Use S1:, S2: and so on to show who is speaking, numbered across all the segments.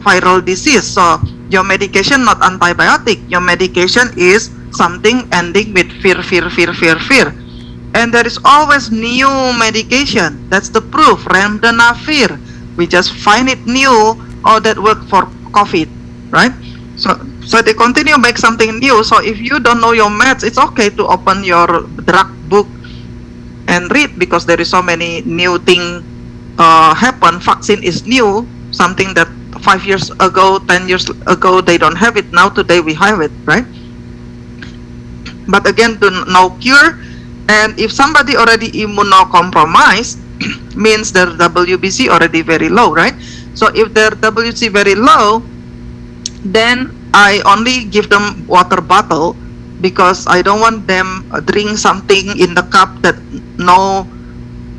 S1: viral disease. So your medication not antibiotic. Your medication is something ending with fear. And there is always new medication. That's the proof. Remdesivir. We just find it new. Oh, that worked for COVID, right? So they continue make something new. So if you don't know your meds, it's okay to open your drug book and read, because there is so many new thing happen. Vaccine is new, something that 5 years ago, 10 years ago they don't have it. Now today we have it, right? But again, no cure. And if somebody already immunocompromised, means their WBC already very low, right? So if their WBC very low, then I only give them water bottle, because I don't want them drink something in the cup that no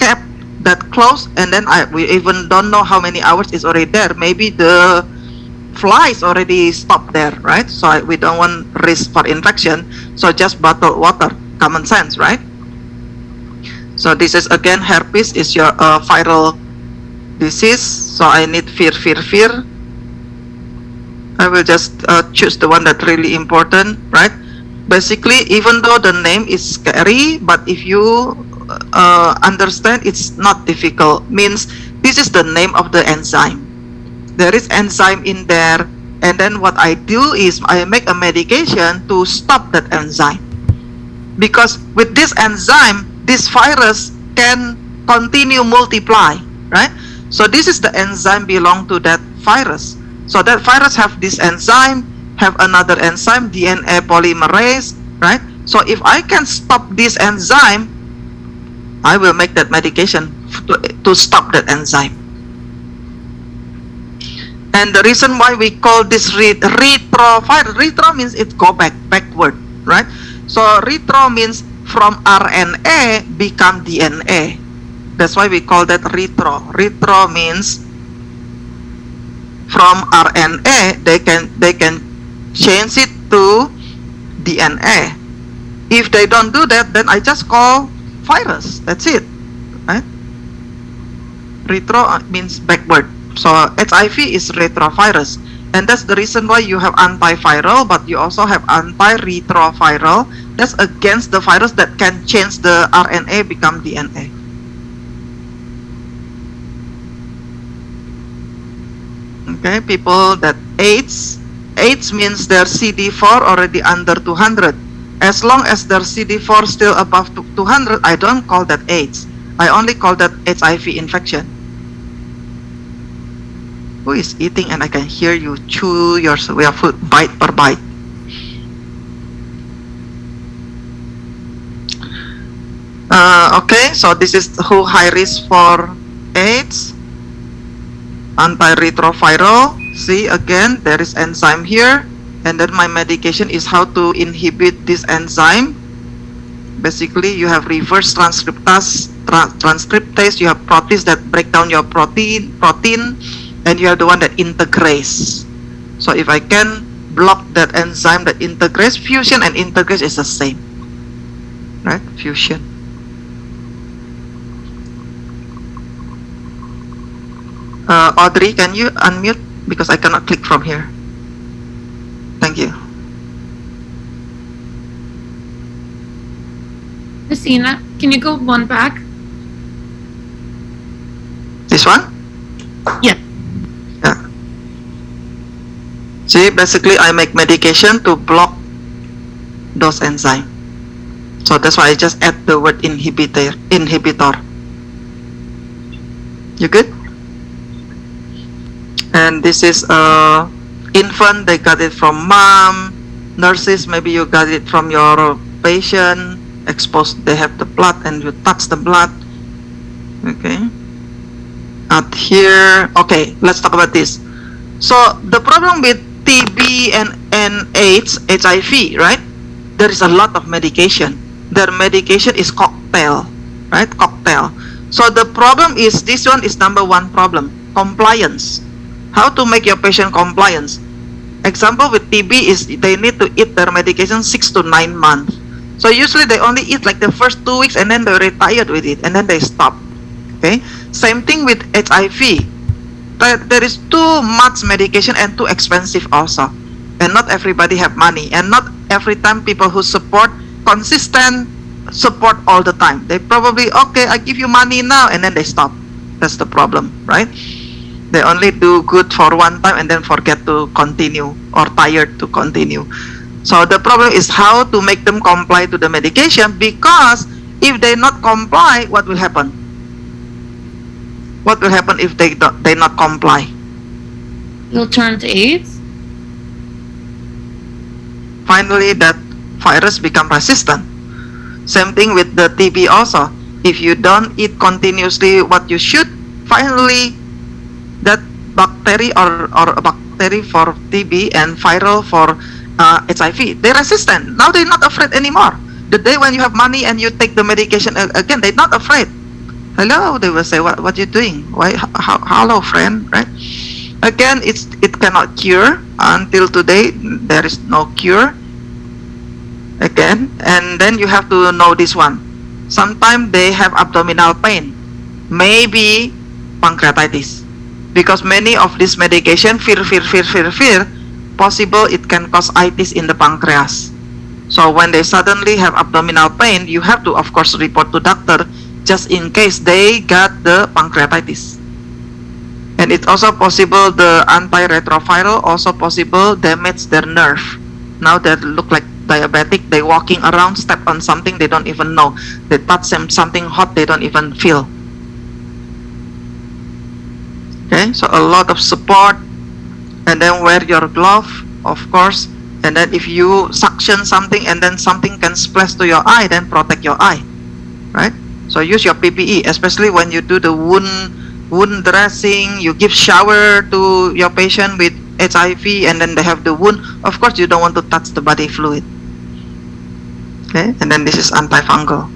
S1: cap that close, and then we even don't know how many hours is already there. Maybe the flies already stopped there, right? So we don't want risk for infection. So just bottled water, common sense, right? So this is again, herpes is your viral disease. So I need fear. I will just choose the one that really important, right? Basically, even though the name is scary, but if you understand, it's not difficult. Means this is the name of the enzyme. There is enzyme in there, and then what I do is I make a medication to stop that enzyme. Because with this enzyme, this virus can continue multiply, right? So this is the enzyme belong to that virus. So that virus have this enzyme, have another enzyme, DNA polymerase, right? So if I can stop this enzyme, I will make that medication to stop that enzyme. And the reason why we call this retrovirus, retro means it go backward, right? So retro means from RNA become DNA. That's why we call that retro. Retro means from RNA they can change it to DNA. If they don't do that, then I just call virus. That's it, right? Retro means backward. So HIV is retrovirus, and that's the reason why you have antiviral, but you also have antiretroviral. That's against the virus that can change the RNA become DNA. Okay, people that AIDS means their CD4 already under 200. As long as their CD4 still above 200, I don't call that AIDS. I only call that HIV infection. Who is eating and I can hear you chew your food bite per bite? Okay, so this is who high risk for AIDS. Antiretroviral. See, again, there is enzyme here, and then my medication is how to inhibit this enzyme. Basically, you have reverse transcriptase. You have proteins that break down your protein, and you have the one that integrates. So if I can block that enzyme that integrates, fusion and integrase is the same, right? Fusion. Audrey, can you unmute, because I cannot click from here? Thank you.
S2: Christina, can you go one back?
S1: This one?
S2: Yeah.
S1: Yeah. See, basically I make medication to block those enzymes. So that's why I just add the word inhibitor. You good? And this is infant, they got it from mom. Nurses, maybe you got it from your patient. Exposed, they have the blood and you touch the blood. Okay. Out here. Okay, let's talk about this. So the problem with TB and AIDS, HIV, right? There is a lot of medication. Their medication is cocktail, right? Cocktail. So the problem is, this one is number one problem, compliance. How to make your patient compliance? Example with TB is they need to eat their medication 6 to 9 months. So usually they only eat like the first 2 weeks and then they're retired with it and then they stop. Okay. Same thing with HIV. there is too much medication and too expensive also, and not everybody have money, and not every time people who support consistent support all the time. They probably, okay, I give you money now, and then they stop. That's the problem, right? They only do good for one time and then forget to continue, or tired to continue. So the problem is how to make them comply to the medication, because if they not comply, what will happen? What will happen if they not comply?
S2: You'll turn to AIDS?
S1: Finally, that virus become resistant. Same thing with the TB also. If you don't eat continuously what you should, finally that bacteria or a bacteria for TB and viral for HIV, they're resistant. Now they're not afraid anymore. The day when you have money and you take the medication again, they're not afraid. Hello, they will say, what you doing? Why? Hello, friend, right? Again, it cannot cure. Until today, there is no cure. Again, and then you have to know this one. Sometimes they have abdominal pain, maybe pancreatitis, because many of this medication, fear, possible it can cause itis in the pancreas. So when they suddenly have abdominal pain, you have to, of course, report to doctor, just in case they got the pancreatitis. And it's also possible the antiretroviral also possible damage their nerve. Now they look like diabetic, they walking around, step on something they don't even know. They touch something hot, they don't even feel. Okay, so a lot of support, and then wear your glove, of course, and then if you suction something and then something can splash to your eye, then protect your eye, right? So use your PPE, especially when you do the wound dressing, you give shower to your patient with HIV and then they have the wound. Of course, you don't want to touch the body fluid. Okay, and then this is antifungal.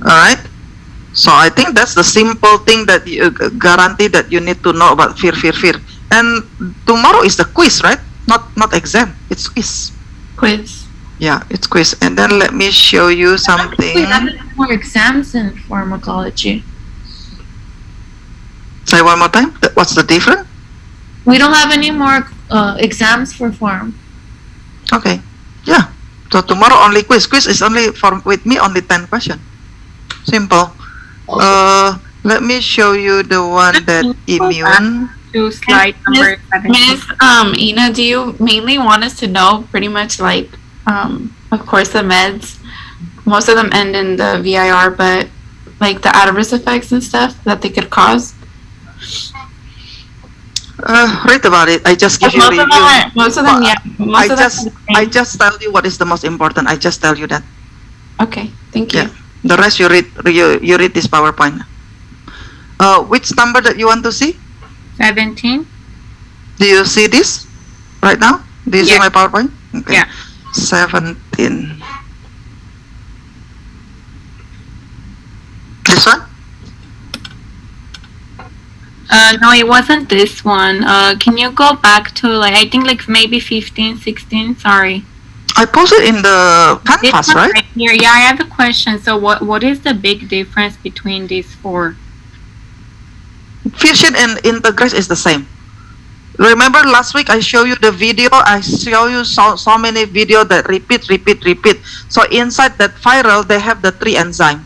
S1: Alright, so I think that's the simple thing that you guarantee that you need to know about fear. And tomorrow is the quiz, right? Not exam, it's quiz.
S2: Quiz.
S1: Yeah, it's quiz. And then let me show you something.
S2: We have more exams in pharmacology.
S1: Say one more time. What's the difference?
S2: We don't have any more exams for pharm.
S1: Okay. Yeah. So tomorrow only quiz. Quiz is only with me only 10 questions. Simple. Let me show you the one that immune.
S3: To slide number 7.
S4: Miss Ina, do you mainly want us to know pretty much like, of course, the meds? Most of them end in the VIR, but like the adverse effects and stuff that they could cause?
S1: Read about it. I just give you
S4: Most
S1: review.
S4: of them, yeah.
S1: I just tell you what is the most important. I just tell you that.
S4: Okay, thank you.
S1: Yeah. The rest you read. You read this PowerPoint. Which number that you want to see?
S3: 17.
S1: Do you see this right now? Do you see
S3: Yeah.
S1: my PowerPoint? Okay.
S3: Yeah.
S1: 17. This one?
S3: No, it wasn't this one. Can you go back to I think maybe 15, 16? Sorry.
S1: I posted in the
S3: This
S1: canvas,
S3: one
S1: right?
S3: here. Yeah, I have a question. So what is the big difference between these four?
S1: Fusion and integrase is the same. Remember last week I showed you the video. I show you so many video that repeat. So inside that viral, they have the 3 enzyme.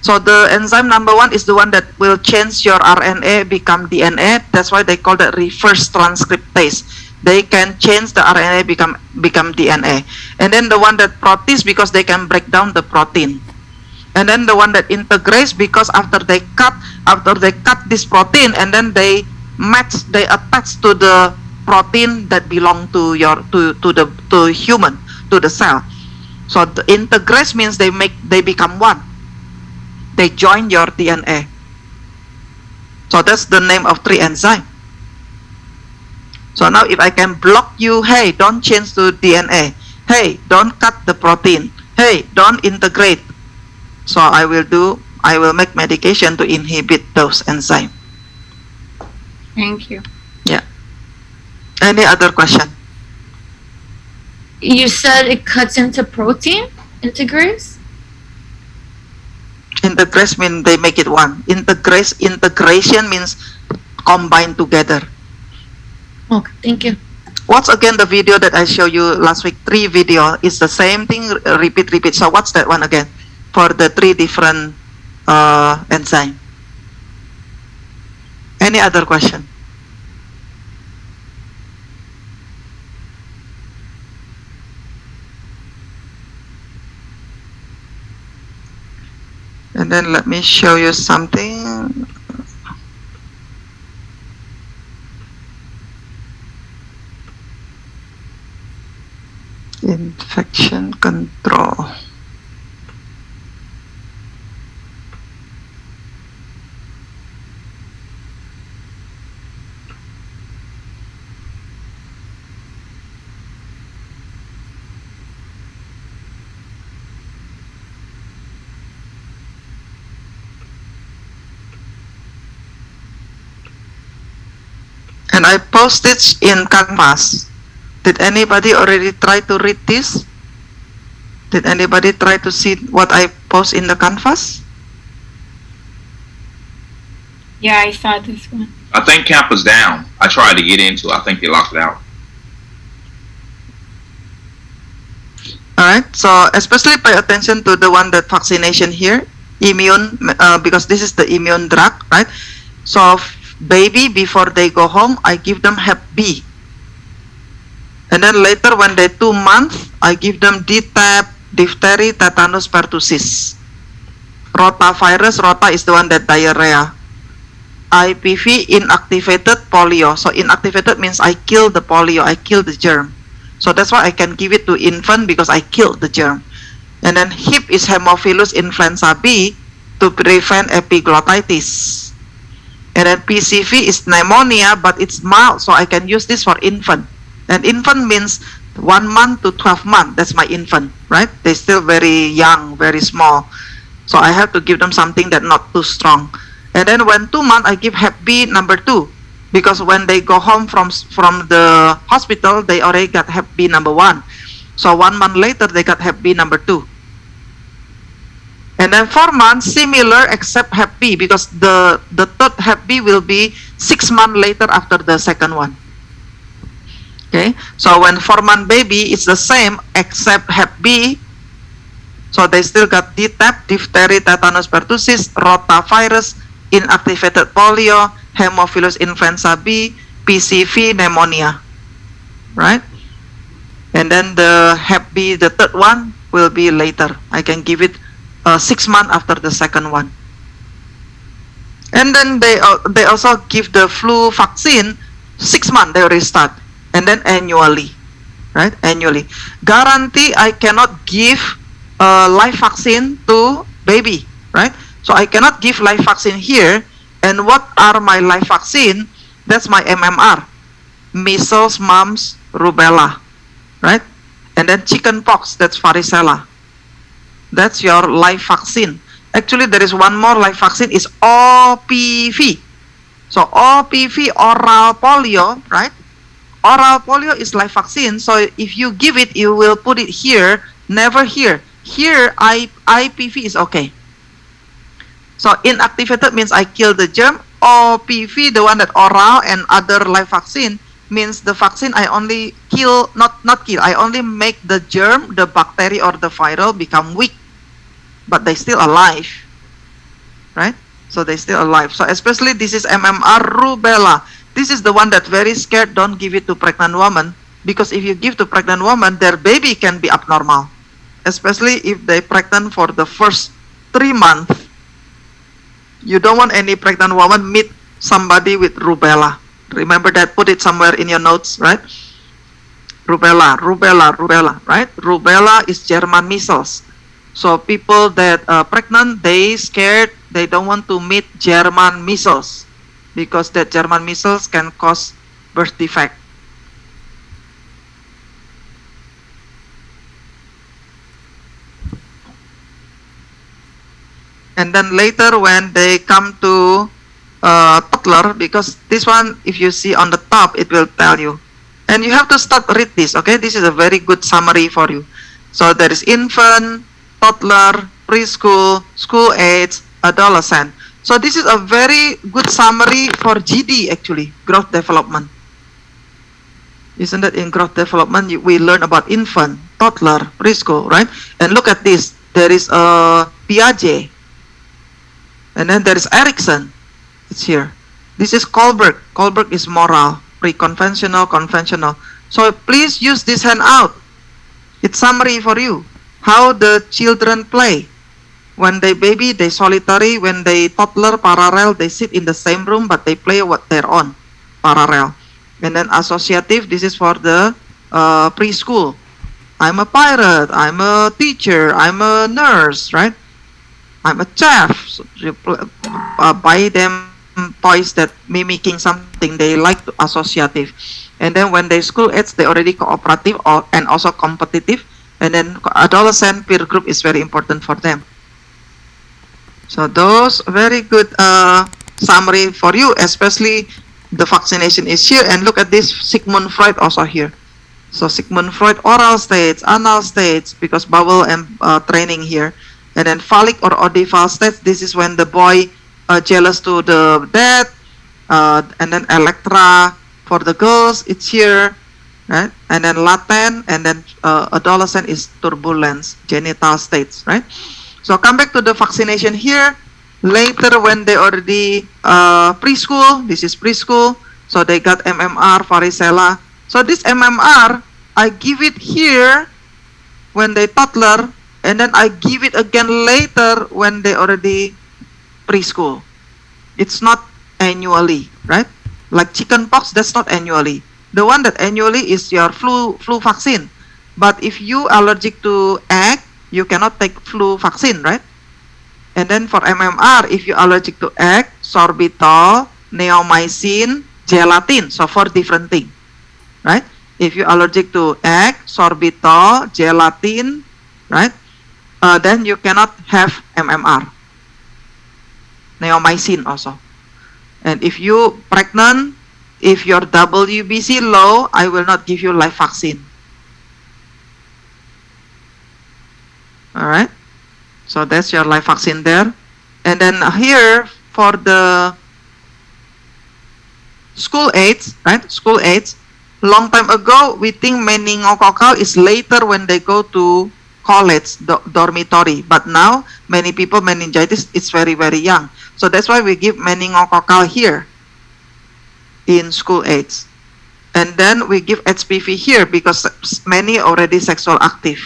S1: So the enzyme number 1 is the one that will change your RNA become DNA. That's why they call that reverse transcriptase. They can change the RNA become DNA. And then the one that protease, because they can break down the protein. And then the one that integrates, because after they cut this protein and then they attach to the protein that belong to the human, to the cell. So the integrase means they become one. They join your DNA. So that's the name of 3 enzyme. So now if I can block you, hey, don't change to DNA. Hey, don't cut the protein. Hey, don't integrate. So I will make medication to inhibit those enzymes.
S3: Thank you.
S1: Yeah. Any other question?
S2: You said it cuts into protein, integrase?
S1: Integrate means they make it one. Integration means combine together.
S2: Okay, thank you.
S1: What's again the video that I showed you last week? 3 video. It's the same thing, repeat. So what's that one again? For the 3 different enzyme. Any other question? And then let me show you something. Infection control. And I post it in Canvas. Did anybody already try to read this? Did anybody try to see what I post in the Canvas?
S3: Yeah, I saw this one.
S5: I think camp was down. I tried to get into it. I think they locked it out.
S1: Alright, so especially pay attention to the one that vaccination here, immune, because this is the immune drug, right? So baby, before they go home, I give them Hep B. And then later when they're 2 months, I give them DTaP, diphtheria, tetanus, pertussis. Rotavirus, rota is the one that diarrhea. IPV, inactivated polio. So inactivated means I kill the polio, I kill the germ. So that's why I can give it to infant because I killed the germ. And then HIP is Haemophilus influenza B to prevent epiglottitis. And then PCV is pneumonia, but it's mild, so I can use this for infant. And infant means 1 month to 12 months. That's my infant, right? They're still very young, very small. So I have to give them something that not too strong. And then when 2 months, I give Hep B number 2. Because when they go home from the hospital, they already got Hep B number 1. So 1 month later, they got Hep B number 2. And then 4 months, similar except Hep B, because the third Hep B will be 6 months later after the second one. Okay, so when 4-month baby, it's the same except Hep B. So they still got DTaP, diphtheria, tetanus, pertussis, rotavirus, inactivated polio, Haemophilus influenza B, PCV, pneumonia, right? And then the Hep B, the third one, will be later. I can give it 6 months after the second one. And then they also give the flu vaccine 6 months. They already start, and then annually, right? Annually. Guarantee I cannot give live vaccine to baby, right? So I cannot give live vaccine here. And what are my live vaccine? That's my MMR, measles, mumps, rubella, right? And then chicken pox, that's varicella. That's your live vaccine. Actually, there is one more live vaccine, is OPV. So OPV, oral polio, right? Oral polio is live vaccine. So if you give it, you will put it here, never here. Here, IPV is okay. So inactivated means I kill the germ. OPV, the one that oral and other live vaccine, means the vaccine I only kill, not kill, I only make the germ, the bacteria or the viral become weak, but they still alive, right? So they still alive. So especially this is MMR, rubella. This is the one that very scared, don't give it to pregnant woman, because if you give to pregnant woman, their baby can be abnormal, especially if they pregnant for the first 3 months. You don't want any pregnant woman meet somebody with rubella. Remember that, put it somewhere in your notes, right? Rubella, right? Rubella is German measles. So people that are pregnant, they scared, they don't want to meet German measles, because that German measles can cause birth defect. And then later when they come to toddler, because this one, if you see on the top, it will tell you. And you have to start read this, okay? This is a very good summary for you. So there is infant, toddler, preschool, school age, adolescent. So this is a very good summary for GD actually, growth development. Isn't that in growth development we learn about infant, toddler, preschool, right? And look at this. There is a Piaget. And then there is Erikson. It's here. This is Kohlberg. Kohlberg is moral, pre-conventional, conventional. So please use this handout. It's summary for you. How the children play. When they baby, they solitary. When they toddler, parallel, they sit in the same room, but they play what their own, parallel. And then associative, this is for the preschool. I'm a pirate, I'm a teacher, I'm a nurse, right? I'm a chef. So you buy them toys that mimicking something they like to associative. And then when they school age, they already cooperative and also competitive. And then adolescent peer group is very important for them. So those very good summary for you, especially the vaccination is here. And look at this, Sigmund Freud also here. So Sigmund Freud, oral states, anal states, because bowel and training here. And then phallic or oedipal states, this is when the boy jealous to the dad. And then Electra for the girls, it's here. Right? And then latent, and then adolescent is turbulence, genital states, right? So come back to the vaccination here. Later when they already preschool, this is preschool, so they got MMR, varicella. So this MMR, I give it here when they toddler, and then I give it again later when they already preschool. It's not annually, right? Like chickenpox, that's not annually. The one that annually is your flu vaccine. But if you allergic to egg, you cannot take flu vaccine, right? And then for MMR, if you allergic to egg, sorbitol, neomycin, gelatin. So 4 different things, right? If you allergic to egg, sorbitol, gelatin, right? Then you cannot have MMR. Neomycin also. And if you pregnant, if your WBC low, I will not give you live vaccine. Alright, so that's your live vaccine there. And then here for the school age, right? School age. Long time ago, we think meningococcal is later when they go to college, dormitory. But now, many people meningitis, it's very, very young. So that's why we give meningococcal here in school age. And then we give HPV here because many already sexual active.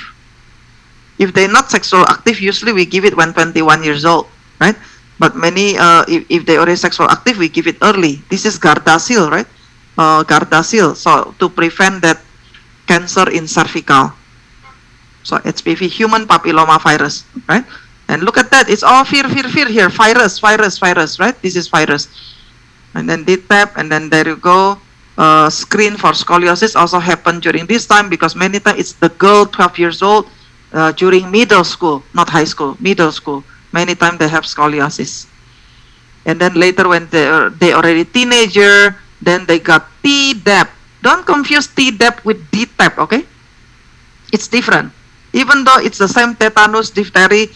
S1: If they're not sexual active, usually we give it when 21 years old, right? But many, if they already sexual active, we give it early. This is Gardasil, right? Gardasil, so to prevent that cancer in cervical. So HPV, human papilloma virus, right? And look at that, it's all fear here, virus, right? This is virus. And then DTaP, and then there you go. Screen for scoliosis also happened during this time because many times it's the girl 12 years old during middle school, not high school, middle school. Many times they have scoliosis. And then later when they already teenager, then they got Tdap. Don't confuse Tdap with DTaP, okay? It's different. Even though it's the same tetanus, diphtheria,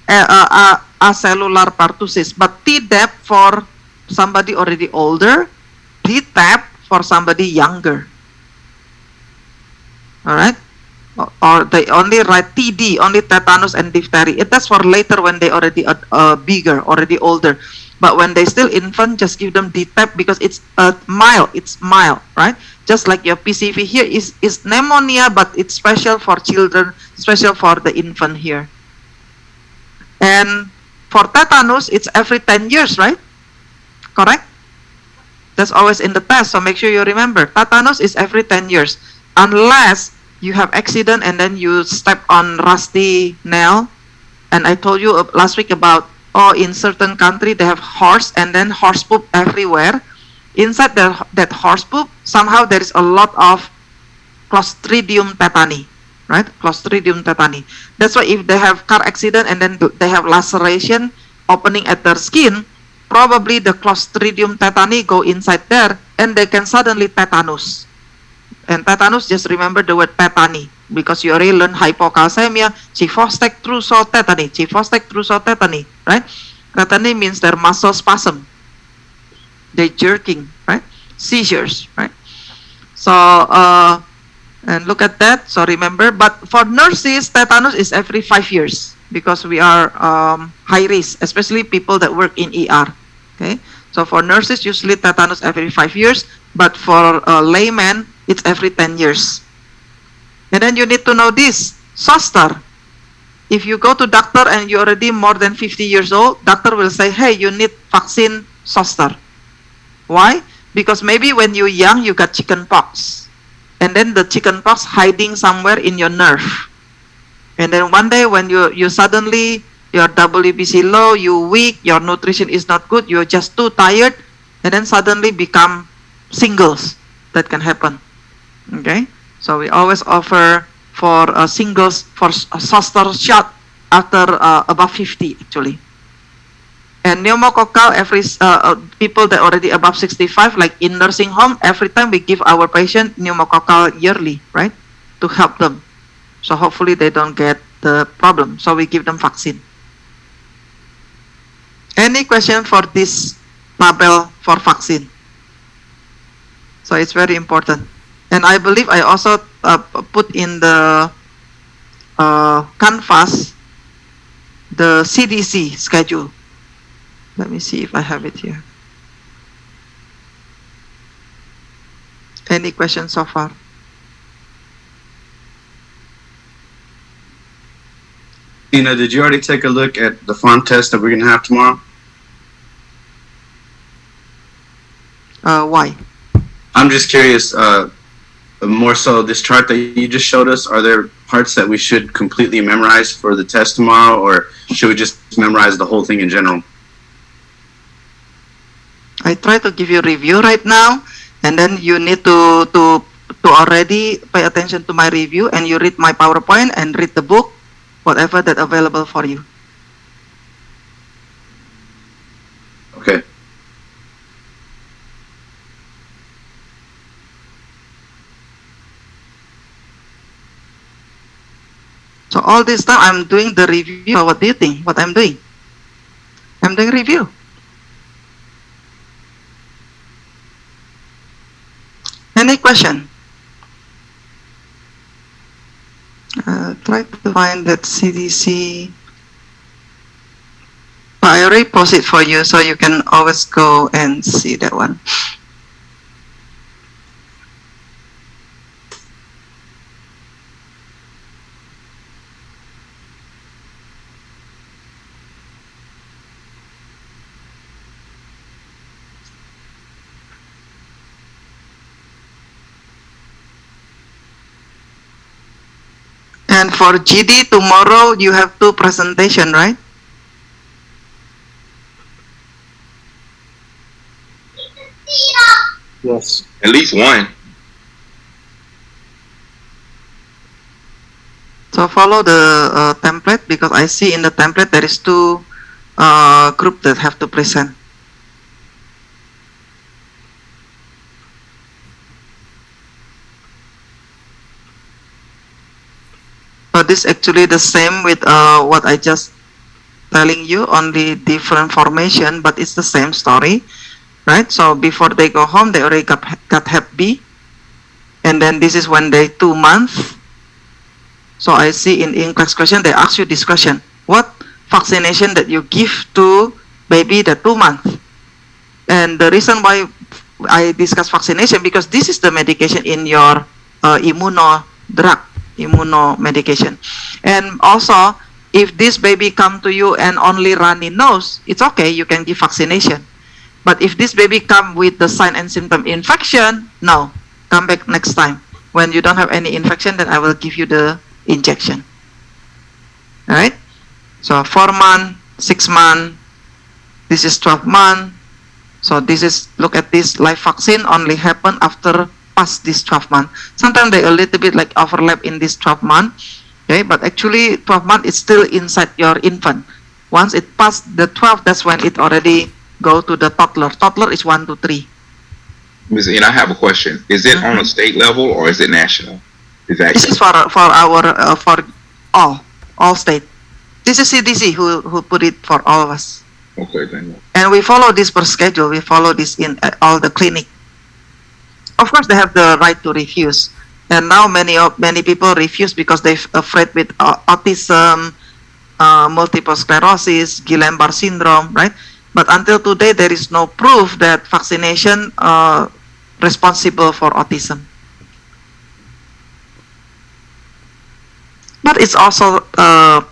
S1: acellular pertussis, but Tdap for somebody already older, DTaP for somebody younger. Alright? Or they only write TD, only tetanus and diphtheria. That's for later when they already bigger, already older. But when they still infant, just give them DTaP because it's mild, right? Just like your PCV here is pneumonia, but it's special for children, special for the infant here. And for tetanus, it's every 10 years, right? Correct? That's always in the test, so make sure you remember. Tetanus is every 10 years. Unless you have accident and then you step on rusty nail. And I told you last week about, in certain country they have horse and then horse poop everywhere. Inside that horse poop, somehow there is a lot of Clostridium tetani, right? Clostridium tetani. That's why if they have car accident and then they have laceration opening at their skin, probably the Clostridium tetani go inside there and they can suddenly tetanus. And tetanus, just remember the word tetani. because you already learned hypocalcemia, Chiefostech, Trousseau, tetany, Chiefostech, Trousseau, tetany, right? Tetany means their muscle spasm. They're jerking, right? Seizures, right? So, and look at that. So remember, but for nurses, tetanus is every 5 years because we are high risk, especially people that work in ER. Okay, so for nurses, usually tetanus every 5 years, but for laymen, it's every 10 years. And then you need to know this, zoster. If you go to doctor and you're already more than 50 years old, doctor will say, hey, you need vaccine zoster. Why? Because maybe when you're young, you got chicken pox. And then the chicken pox hiding somewhere in your nerve. And then one day when you suddenly, your WBC low, you weak, your nutrition is not good, you're just too tired, and then suddenly become singles. That can happen. Okay? So we always offer for singles for a zoster shot after above 50 actually. And pneumococcal, every people that already above 65, like in nursing home, every time we give our patient pneumococcal yearly, right, to help them. So hopefully they don't get the problem. So we give them vaccine. Any question for this tabel for vaccine? So it's very important. And I believe I also put in the canvas the CDC schedule. Let me see if I have it here. Any questions so far?
S6: Ina, did you already take a look at the font test that we're going to have tomorrow?
S1: Why?
S6: I'm just curious, more so this chart that you just showed us, are there parts that we should completely memorize for the test tomorrow, or should we just memorize the whole thing in general?
S1: I try to give you a review right now, and then you need to already pay attention to my review, and you read my PowerPoint and read the book, whatever that available for you.
S6: Okay.
S1: So all this time I'm doing the review. So what do you think? What I'm doing? I'm doing review. Any question? Try to find that CDC. I already post it for you, so you can always go and see that one. And for GD, tomorrow you have 2 presentation, right?
S6: Yes.
S5: At least one.
S1: So follow the template, because I see in the template there is 2 group that have to present. So this actually the same with what I just telling you, only different formation, but it's the same story, right? So before they go home, they already got Hep B, and then this is when they 2 months. So I see in English question, they ask you this question: what vaccination that you give to baby the 2 months? And the reason why I discuss vaccination, because this is the medication in your immuno medication. And also, if this baby come to you and only runny nose, it's okay, you can give vaccination. But if this baby come with the sign and symptom infection, no, come back next time. When you don't have any infection, then I will give you the injection. All right? So 4 months, 6 months, this is 12 months. So this is, look at this, live vaccine only happen after past this 12 months. Sometimes they a little bit like overlap in this 12 months. Okay, but actually 12 months is still inside your infant. Once it passed the 12, that's when it already go to the toddler. Toddler is 1 to 3.
S5: Ms. Ian, I have a question. Is it on a state level or is it national?
S1: This
S5: Exactly.
S1: is for our for all state. This is CDC who put it for all of us,
S5: Okay, thank you.
S1: and we follow this per schedule. We follow this in all the clinic. Of course, they have the right to refuse, and now many people refuse because they're afraid with autism, multiple sclerosis, Guillain-Barré syndrome, right? But until today, there is no proof that vaccination responsible for autism. But it's also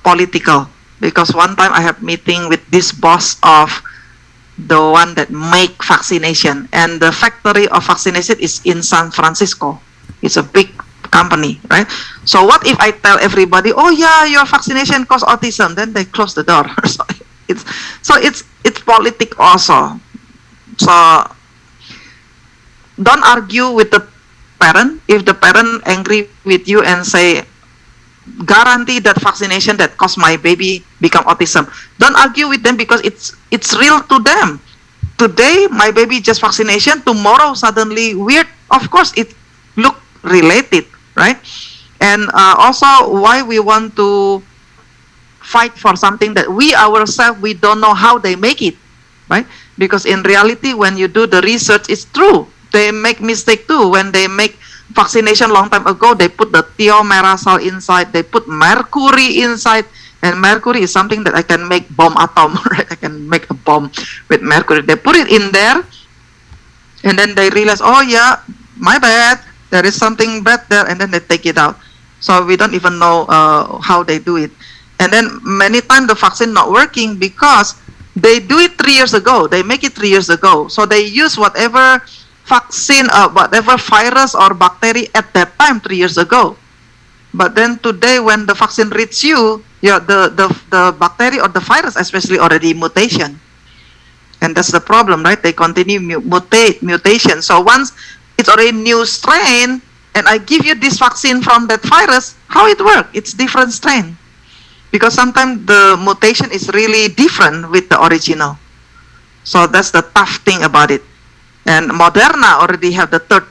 S1: political, because one time I have meeting with this boss of the one that make vaccination, and the factory of vaccination is in San Francisco. It's a big company, right? So what if I tell everybody, oh yeah, your vaccination cause autism, then they close the door. so it's politic also. So don't argue with the parent. If the parent angry with you and say, guarantee that vaccination that caused my baby become autism, don't argue with them, because it's real to them. Today my baby just vaccination, tomorrow suddenly weird. Of course it look related, right? And also, why we want to fight for something that we ourselves, we don't know how they make it, right? Because in reality, when you do the research, it's true, they make mistake too. When they make vaccination long time ago, they put the thiomerasal inside, they put mercury inside, and mercury is something that I can make bomb atom, right? I can make a bomb with mercury. They put it in there, and then they realize, oh yeah, my bad, there is something bad there, and then they take it out. So we don't even know how they do it. And then many times the vaccine not working because they do it 3 years ago, they make it 3 years ago. So they use whatever vaccine, whatever virus or bacteria at that time 3 years ago. But then today, when the vaccine reaches you, yeah, the bacteria or the virus especially already mutation, and that's the problem, right? They continue mutation. So once it's already new strain, and I give you this vaccine from that virus, how it work? It's different strain, because sometimes the mutation is really different with the original. So that's the tough thing about it. And Moderna already have the third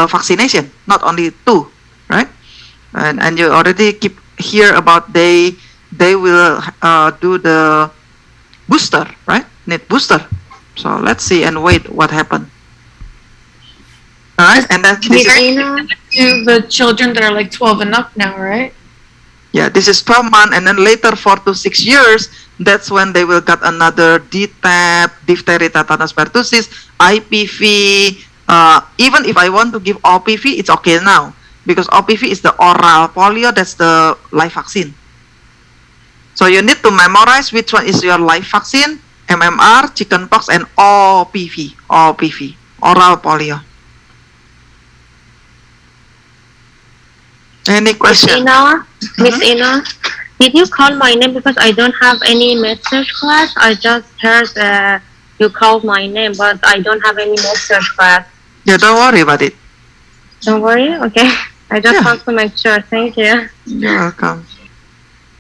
S1: vaccination, not only 2, right? And you already keep hear about they will do the booster, right? Need booster. So let's see and wait what happened. All right, and then this is,
S2: To the children that are like 12 and up now, right?
S1: yeah, this is 12 months, and then later 4 to 6 years, that's when they will get another DTaP, diphtheria, tetanus, pertussis, IPV. Even if I want to give OPV, it's okay now, because OPV is the oral polio, that's the live vaccine. So you need to memorize which one is your live vaccine, MMR, chickenpox, and OPV, oral polio. Any question?
S7: Miss Ina, did you call my name? Because I don't have any message class. I just heard you called my name, but I don't have any message class.
S1: Yeah, don't worry about it.
S7: Don't worry. Okay. I just
S1: Yeah.
S7: want to make sure. Thank you.
S1: You're welcome.